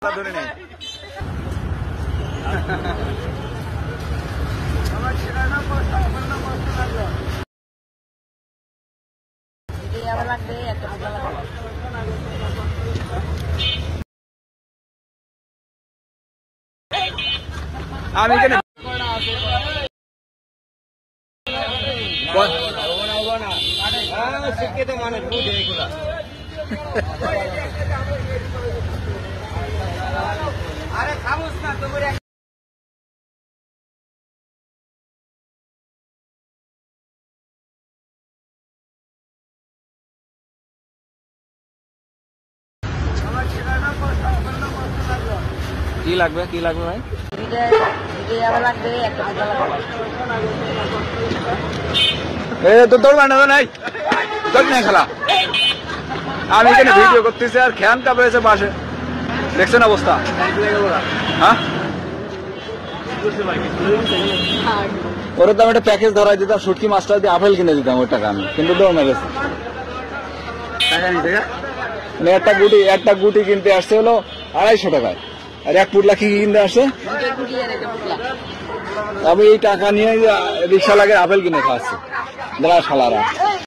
ধরে নেই আমি এখানে শিক্ষিত মানুষ বুঝে এগুলা আরে খামোস না তোমার কি লাগবে কি লাগবে ভাই তো দৌড় না নাই দৌড় নিয়ে খেলা আমি এখানে ভিডিও করতেছি আর খ্যান কাপড় এসে পাশে দেখছেন অবস্থা হ্যাঁ ওরা তো আমি একটা প্যাকেজ ধরাই দিতাম শুটকি মাছটা দিয়ে আপেল কিনে দিতাম ওই টাকা আমি কিন্তু দৌড় মেরেছে মানে একটা গুটি কিনতে আসছে হলো 250 টাকায় আর এক পুটলা কি কিনতে আসছে আমি এই টাকা নিয়ে রিক্সা লাগে আপেল কিনে খাওয়াচ্ছি দাঁড়া শালারা